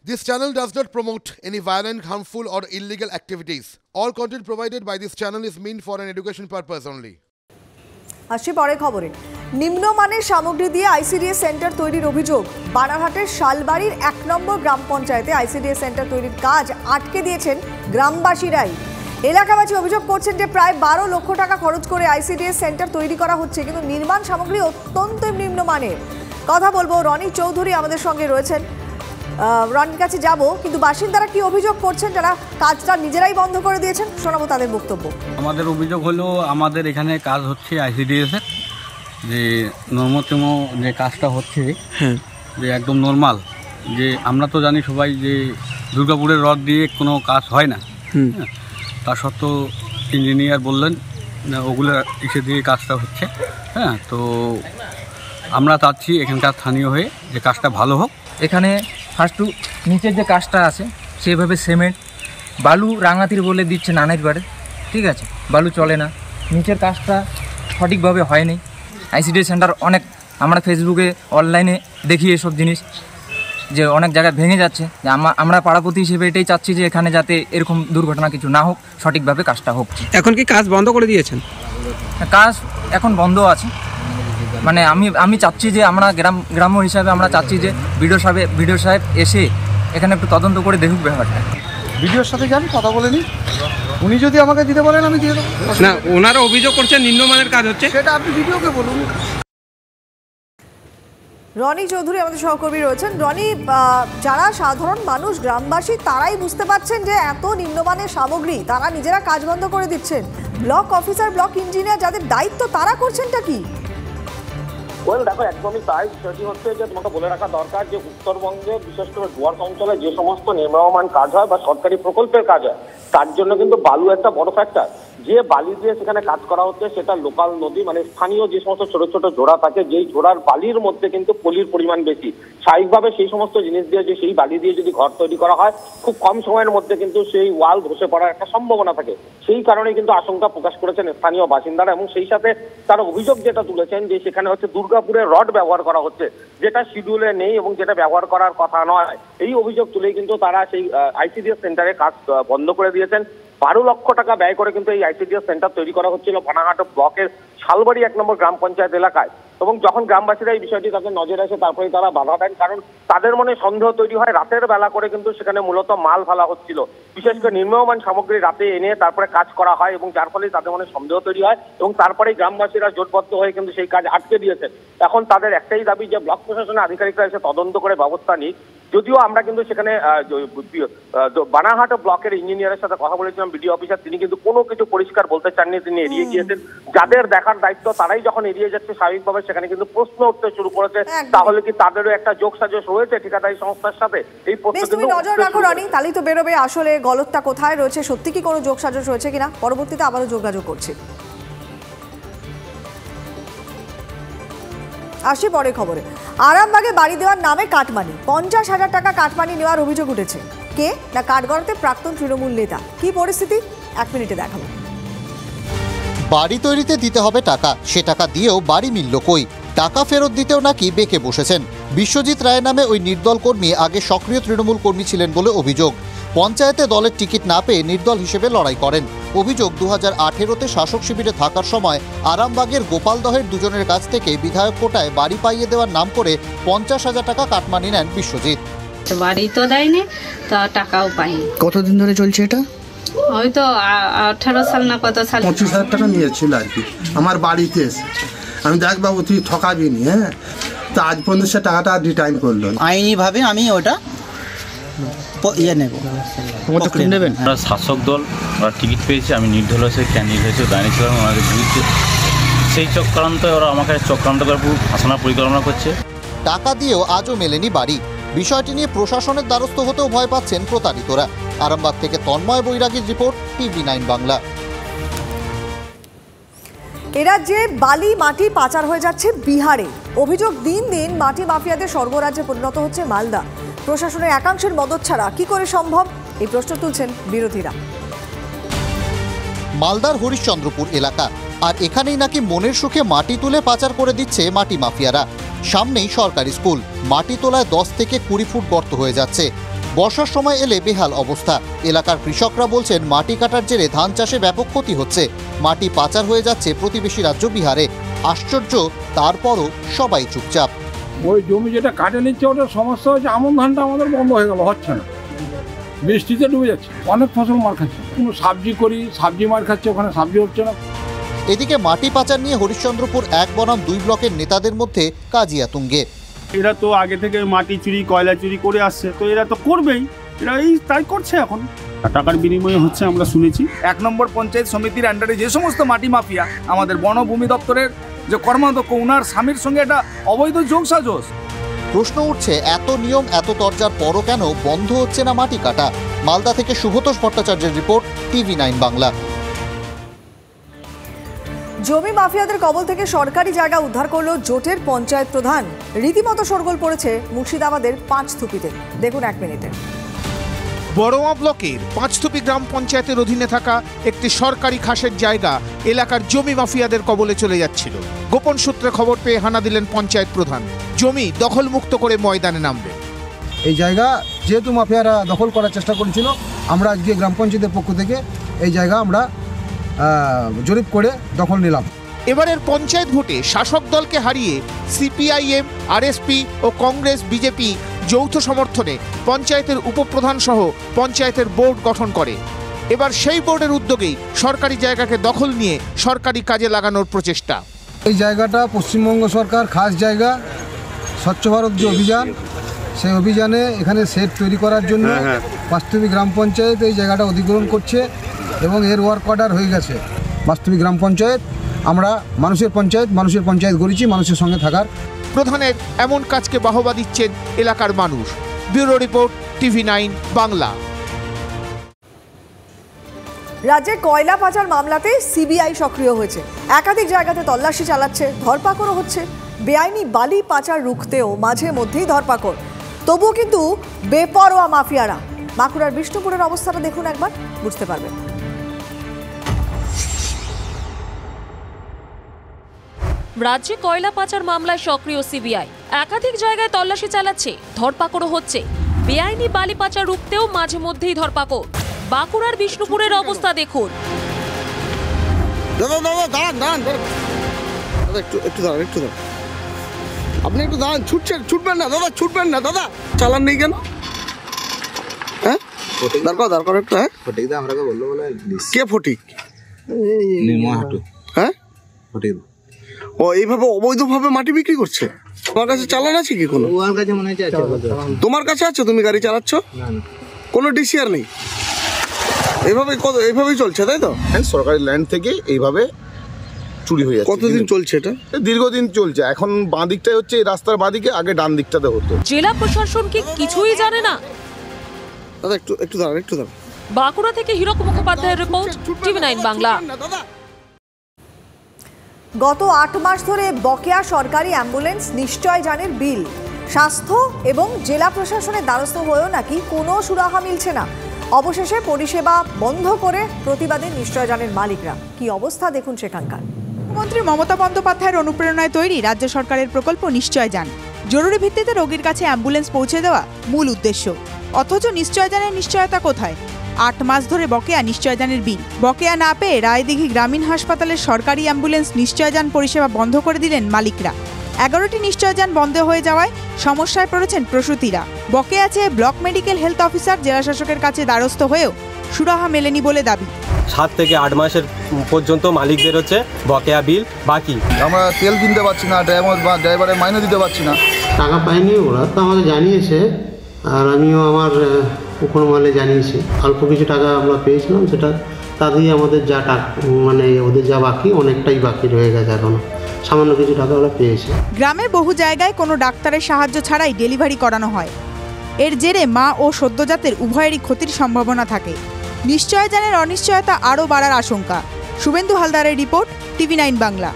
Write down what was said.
This channel does not promote any violent, harmful or illegal activities. All content provided by this channel is meant for an education purpose only. আসছি পরে খবরে। নিম্নমানের সামগ্রী দিয়ে ICDS centre তৈরির অভিযোগ। বানারহাটের শালবাড়ির ১ নম্বর গ্রাম পঞ্চায়েতে আইসিডিএস সেন্টার তৈরির কাজ আটকে দিয়েছেন গ্রামবাসীরাই। এলাকাবাসী অভিযোগ করছেন যে প্রায় ১২ লক্ষ টাকা খরচ করে আইসিডিএস সেন্টার তৈরি করা হচ্ছে, কিন্তু নির্মাণ সামগ্রী অত্যন্ত নিম্নমানের। কথা বলবো, রনি চৌধুরী আমাদের সঙ্গে রয়েছেন। রনির কাছে যাব, কিন্তু বাসিন্দারা কি অভিযোগ করছেন যারা কাজটা নিজেরাই বন্ধ করে দিয়েছেন, শোনাবো তাদের বক্তব্য। আমাদের অভিযোগ হলো আমাদের এখানে কাজ হচ্ছে আইসিডিএস এর, যে নর্মতম যে কাজটা হচ্ছে যে একদম নর্মাল, যে আমরা তো জানি সবাই যে দুর্গাপুরের রড দিয়ে কোনো কাজ হয় না। তা সত্ত্বেও ইঞ্জিনিয়ার বললেন ওগুলো ইসে দিয়ে কাজটা হচ্ছে। তো আমরা চাচ্ছি এখানকার স্থানীয় হয়ে যে কাজটা ভালো হোক। এখানে ফার্স্ট নিচের যে কাজটা আছে সেভাবে সিমেন্ট বালু রাঙাতির বলে দিচ্ছে নানাইট বারে, ঠিক আছে, বালু চলে না। নিচের কাজটা সঠিকভাবে হয়নি। আইসিডিএস সেন্টার অনেক আমরা ফেসবুকে অনলাইনে দেখি এসব জিনিস, যে অনেক জায়গায় ভেঙে যাচ্ছে। যে আমরা পাড়াপতি হিসেবে এটাই চাচ্ছি যে এখানে যাতে এরকম দুর্ঘটনা কিছু না হোক, সঠিকভাবে কাজটা হোক। এখন কি কাজ বন্ধ করে দিয়েছেন? কাজ এখন বন্ধ আছে। মানে আমি চাচ্ছি যে আমরা গ্রাম্য হিসাবে আমরা চাচ্ছি যে বিডিও সাহেব এসে এখানে একটু তদন্ত করে দেখুক ব্যাপারটা। বিডিওর সাথে যান, কথা বলে নিন, উনি যদি আমাকে দিতে বলেন আমি দিয়ে দেবো। না, ওনারা অভিযোগ করছেন নিম্নমানের কাজ হচ্ছে, সেটা আপনি বিডিওকে বলুন। রনি চৌধুরী আমাদের সহকর্মী রয়েছেন। রনি, যারা সাধারণ মানুষ গ্রামবাসী তারাই বুঝতে পারছেন যে এত নিম্নমানের সামগ্রী, তারা নিজেরা কাজ বন্ধ করে দিচ্ছেন। ব্লক অফিসার, ব্লক ইঞ্জিনিয়ার যাদের দায়িত্ব, তারা করছেনটা কি? দেখো, একদমই তাই। বিষয়টি হচ্ছে যে তোমাকে বলে রাখা দরকার যে উত্তরবঙ্গে বিশেষ করে ডুয়ার্স অঞ্চলে যে সমস্ত নির্মাণ কাজ হয় বা সরকারি প্রকল্পের কাজ হয়, তার জন্য কিন্তু বালু একটা বড় ফ্যাক্টর। যে বালি দিয়ে সেখানে কাজ করা হচ্ছে সেটা লোকাল নদী, মানে স্থানীয় যে সমস্ত ছোট ছোট জোড়া থাকে, যেই জোড়ার বালির মধ্যে কিন্তু পলির পরিমাণ বেশি। স্বাভাবিকভাবে সেই সমস্ত জিনিস দিয়ে যে সেই বালি দিয়ে যদি ঘর তৈরি করা হয়, খুব কম সময়ের মধ্যে কিন্তু সেই ওয়াল ধসে পড়ার একটা সম্ভাবনা থাকে। সেই কারণে কিন্তু আশঙ্কা প্রকাশ করেছেন স্থানীয় বাসিন্দারা, এবং সেই সাথে তারা অভিযোগ যেটা তুলেছেন যে সেখানে হচ্ছে দুর্গাপুরের রড ব্যবহার করা হচ্ছে, যেটা শিডিউলে নেই এবং যেটা ব্যবহার করার কথা নয়। এই অভিযোগ তুলেই কিন্তু তারা সেই আইসিডিএস সেন্টারে কাজ বন্ধ করে দিয়েছেন। 12 লক্ষ টাকা ব্যয় করে কিন্তু এই আইসিডিএস সেন্টার তৈরি করা হচ্ছিল বানারহাট ব্লকের শালবাড়ি 1 নম্বর গ্রাম পঞ্চায়েত এলাকায়। এবং যখন গ্রামবাসীরা এই বিষয়টি তাদের নজরে আসে, তারপরে তারা বাধা দেন, কারণ তাদের মনে সন্দেহ তৈরি হয় রাতের বেলা করে কিন্তু সেখানে মূলত মাল ফেলা হচ্ছিল। বিশেষ করে নিম্নমান সামগ্রী রাতে এনে তারপরে কাজ করা হয়, এবং যার ফলে তাদের মনে সন্দেহ তৈরি হয়, এবং তারপরেই গ্রামবাসীরা জোটবদ্ধ হয়ে কিন্তু সেই কাজ আটকে দিয়েছেন। এখন তাদের একটাই দাবি যে ব্লক প্রশাসনের আধিকারিকরা এসে তদন্ত করে ব্যবস্থা নিক। যদিও আমরা কিন্তু সেখানে বানারহাট ব্লকের ইঞ্জিনিয়ারের সাথে কথা বলেছিলাম, বিডিও অফিসার, তিনি কিন্তু কোনো কিছু পরিষ্কার বলতে চাননি, তিনি এড়িয়ে গিয়েছেন। যাদের দেখার দায়িত্ব তারাই যখন এড়িয়ে যাচ্ছে, স্বাভাবিকভাবে সেখানে কিন্তু প্রশ্ন উঠতে শুরু করেছে, তাহলে কি তাদেরও একটা যোগসাজশ রয়েছে ঠিকাদারি সংস্থার সাথে? এই প্রশ্ন তুমি নজর রাখো রনি, তাহলেই তো বেরোবে আসলে গলতটা কোথায় রয়েছে, সত্যি কি কোনো যোগসাজশ রয়েছে কিনা। পরবর্তীতে আবারও যোগাযোগ করছি। আসি পরে খবরে। আরামবাগে বাড়ি দেওয়ার নামে কাটমানি, 50,000 টাকা কাটমানি নেওয়ার অভিযোগ উঠেছে। কে না কাঠগড়াতে প্রাক্তন তৃণমূল নেতা। কি পরিস্থিতি 1 মিনিটে দেখাবো। বাড়ি তৈরিতে দিতে হবে টাকা, সে টাকা দিয়েও বাড়ি মিলল কই? টাকা ফেরত দিতেও নাকি বেঁকে বসেছেন। বিশ্বজিৎ রায় নামে ওই নির্দল কর্মী আগে সক্রিয় তৃণমূল কর্মী ছিলেন বলে অভিযোগ। পঞ্চায়েতে দলের টিকিট না পেয়ে নির্দল হিসেবে লড়াই করেন। অভিযোগ 2018-তে শাসক শিবিরে থাকার সময় আরামবাগের গোপালদহের দুজনের কাছ থেকে বিধায়ক কোটায় বাড়ি পাইয়ে দেওয়ার নাম করে 50,000 টাকা কাটমানি নেন বিশ্বজিৎ। বাড়ি তো দেয়নি, তো টাকাও পাইনি। কতদিন ধরে চলছে এটা? হয়তো 18 সাল না কত সাল। 25,000 টাকা নিয়েছিল আর কি আমার বাড়িতে এসে। আমি দেখ বাবু তুই ঠকাবি নি, হ্যাঁ, তো আজ পর্যন্ত সে টাকাটা রিটার্ন করলো। আইনিভাবে আমি ওটা নেবেন। শাসক দল ওরা টিকিট পেয়েছে, আমি নির্দল হয়েছে ক্যান্ডিডেট হয়েছে দাঁড়িয়ে ছিলাম ওনাদের বিরুদ্ধে। সেই চক্রান্ত ওরা আমাকে চক্রান্ত করে ফাঁসানোর পরিকল্পনা করছে। টাকা দিয়েও আজও মেলেনি বাড়ি। বিষয়টি নিয়ে প্রশাসনের দ্বারস্থ হতেও ভয় পাচ্ছেন প্রতারিতরা। আরামবাগ থেকে তন্ময় বৈরাগীর রিপোর্ট, TV9 বাংলা। এরাজ্যে বালি মাটি পাচার হয়ে যাচ্ছে বিহারে। অভিযোগ দিন দিন মাটি মাফিয়াদের স্বর্গরাজ্যে পরিণত হচ্ছে মালদা। প্রশাসনের একাংশের মদত ছাড়া কি করে সম্ভব, এই প্রশ্ন তুলছেন বিরোধীরা। মালদার হরিশ্চন্দ্রপুর এলাকা, আর এখানেই নাকি মনের সুখে মাটি তুলে পাচার করে দিচ্ছে মাটি মাফিয়ারা। সামনেই সরকারি স্কুল, মাটি তোলায় 10 থেকে 20 ফুট গর্ত হয়ে যাচ্ছে। বর্ষার সময় এলে বেহাল অবস্থা। এলাকার কৃষকরা বলছেন মাটি কাটার জেরে ধান চাষে ব্যাপক ক্ষতি হচ্ছে। মাটি পাচার হয়ে যাচ্ছে প্রতিবেশী রাজ্য বিহারে। আশ্চর্য, তারপরও সবাই চুপচাপ। ওই জমি যেটা কাটে নিচ্ছে ওটার সমস্যা হচ্ছে আমন ধানটা আমাদের বন্ধ হয়ে গেল, হচ্ছে না, বৃষ্টিতে ডুবে যাচ্ছে, অনেক ফসল মার খাচ্ছে। কোনো সবজি করি, সবজি মার খাচ্ছে, ওখানে সবজি হচ্ছে না। এদিকে মাটি পাচার নিয়ে হরিশ্চন্দ্রপুর 1 বনাম 2 ব্লকের নেতাদের মধ্যে কাজিয়া তুঙ্গে। এরা তো আগে থেকে মাটি চুরি, কয়লা চুরি করে আসছে, তো এরা তো করবেই, এরা তাই করছে। এখন টাকার বিনিময়ে হচ্ছে, আমরা শুনেছি। 1 নম্বর পঞ্চায়েত সমিতির আন্ডারে যে সমস্ত মাটি মাফিয়া, আমাদের বনভূমি দপ্তরের যে কর্মাধ্যক্ষ, ওনার স্বামীর সঙ্গে একটা অবৈধ যোগসাজশ। প্রশ্ন উঠছে, এত নিয়ম এত তরজার পরও কেন বন্ধ হচ্ছে না মাটি কাটা? মালদা থেকে শুভতোষ ভট্টাচার্যের রিপোর্ট, TV9 বাংলা। জমি মাফিয়াদের কবল থেকে সরকারি জায়গা উদ্ধার করলো জোটের পঞ্চায়েত প্রধান। রীতিমতো শোরগোল পড়েছে মুর্শিদাবাদের পাঁচথুপিতে। দেখুন 1 মিনিটে। বড়োয়া ব্লকের পাঁচথুপি গ্রাম পঞ্চায়েতের অধীনে থাকা একটি সরকারি খাসের জায়গা এলাকার জমি মাফিয়াদের কবলে চলে যাচ্ছিল। গোপন সূত্রে খবর পেয়ে হানা দিলেন পঞ্চায়েত প্রধান। জমি দখলমুক্ত করে ময়দানে নামবে। এই জায়গা যেহেতু মাফিয়ারা দখল করার চেষ্টা করেছিল, আমরা আজকে গ্রাম পঞ্চায়েতের পক্ষ থেকে এই জায়গা আমরা জরিপ করে দখল নিলাম। এবারের পঞ্চায়েত ভোটে শাসক দলকে হারিয়ে CPIM, RSP ও কংগ্রেস বিজেপি যৌথ সমর্থনে পঞ্চায়েতের উপপ্রধান সহ পঞ্চায়েতের বোর্ড গঠন করে। এবার সেই বোর্ডের উদ্যোগেই সরকারি জায়গাকে দখল নিয়ে সরকারি কাজে লাগানোর প্রচেষ্টা। এই জায়গাটা পশ্চিমবঙ্গ সরকার খাস জায়গা, স্বচ্ছ ভারত যে অভিযান, সেই অভিযানে এখানে সেট তৈরি করার জন্য পাঁচথুপি গ্রাম পঞ্চায়েত এই জায়গাটা অধিগ্রহণ করছে এবং এর ওয়ার্ক অর্ডার হয়ে গেছে। পাঁচথুপি গ্রাম পঞ্চায়েত আমরা মানুষের পঞ্চায়েত গড়েছি, মানুষের সঙ্গে থাকার। প্রধানের এমন কাজকে বাহবা দিচ্ছেন এলাকার মানুষ। Bureau report, TV9 Bangla. রাজ্যে কয়লা পাচার মামলাতে CBI সক্রিয় হয়েছে। একাধিক জায়গাতে তল্লাশি চালাচ্ছে, ধরপাকড়ও হচ্ছে। বেআইনি বালি পাচার রুখতেও মাঝে মধ্যেই ধরপাকড়। তবুও কিন্তু বেপরোয়া মাফিয়ারা। বাঁকুড়ার বিষ্ণুপুরের অবস্থাটা দেখুন একবার, বুঝতে পারবেন। রাজ্যে কয়লা পাচার মামলায় সক্রিয় CBI। একাধিক জায়গায় তল্লাশি চালাচ্ছে, ধরপাকড়ও হচ্ছে। বেআইনি বালি পাচার রুখতেও মাঝে মধ্যেই ধরপাকড়। বাঁকুড়ার বিষ্ণুপুরের অবস্থা দেখুন। আপনি একটু দাঁড়ান, ছুটবেন না দাদা, ছুটবেন না দাদা, চালান নেই কেন? হ্যাঁ দরকার একটু। হ্যাঁ ফটিক দা আমরা বললো বলে কে ফটিক? হ্যাঁ ফটিক ও এইভাবে অবৈধভাবে মাটি বিক্রি করছে। তোমার কাছে চালান আছে কি? কোনো তোমার কাছে আছে? তুমি গাড়ি চালাচ্ছ? কোনো DCR নেই? এইভাবেই চলছে, তাই তো? সরকারি ল্যান্ড থেকে এইভাবে চুরি হয়ে যাচ্ছে। কতদিন চলছে এটা? দীর্ঘদিন চলছে। এখন বাঁ দিকটাই হচ্ছে এই রাস্তার বাঁ দিকে, আগে ডান দিকটাতে হতো। জেলা প্রশাসন কি কিছুই জানে না? দাদা একটু দাঁড়ান। বাঁকুড়া থেকে হীরক মুখোপাধ্যায়ের রিপোর্ট, TV9 বাংলা। গত 8 মাস ধরে বকেয়া সরকারি অ্যাম্বুলেন্স নিশ্চয়জানের বিল, স্বাস্থ্য এবং জেলা প্রশাসনের দ্বারস্থ হয়েও নাকি কোনো সুরাহা মিলছে না। অবশেষে পরিষেবা বন্ধ করে প্রতিবাদে নিশ্চয়জানের মালিকরা। কি অবস্থা দেখুন সেখানকার। মুখ্যমন্ত্রী মমতা বন্দ্যোপাধ্যায়ের অনুপ্রেরণায় তৈরি রাজ্য সরকারের প্রকল্প নিশ্চয়জান। জরুরি ভিত্তিতে রোগীর কাছে অ্যাম্বুলেন্স পৌঁছে দেওয়া মূল উদ্দেশ্য। অথচ নিশ্চয়জানের নিশ্চয়তা কোথায়? 8 মাস ধরে বকেয়া নিশ্চয়জানের বিল। বকেয়া না পেয়ে রায়দিঘি গ্রামীণ হাসপাতালের সরকারি অ্যাম্বুলেন্স নিশ্চয়জান পরিষেবা বন্ধ করে দিলেন মালিকরা। 11টি নিশ্চয়জান বন্ধ হয়ে যাওয়ায় সমস্যায় পড়েছেন প্রসূতিরা। বকেয়া চেয়ে ব্লক মেডিকেল হেলথ অফিসার জেলাশাসকের কাছে দ্বারস্থ হয়েও সুরাহা মেলেনি বলে দাবি। 7 থেকে 8 মাসের পর্যন্ত মালিকদের হচ্ছে বকেয়া বিল বাকি। আমরা তেল কিনতে পারছি না, ড্রাইভারের মাইনে দিতে পারছি না। টাকা পাইনি, ওরা তো আমাকে জানিয়েছে, আর আমিও আমার উপরমহলে জানিয়েছি। অল্প কিছু টাকা আমরা পেয়েছিলাম, সেটা তাতেই আমাদের যা টাকা মানে ওদের যা বাকি, অনেকটাই বাকি রয়ে গেছে। এখনো সামান্য কিছু টাকা ওরা পেয়েছে। গ্রামের বহু জায়গায় কোনো ডাক্তারের সাহায্য ছাড়াই ডেলিভারি করানো হয়। এর জেরে মা ও সদ্যজাতের উভয়েরই ক্ষতির সম্ভাবনা থাকে। নিশ্চয়জানের অনিশ্চয়তা আরও বাড়ার আশঙ্কা। শুভেন্দু হালদারের রিপোর্ট, TV9 বাংলা।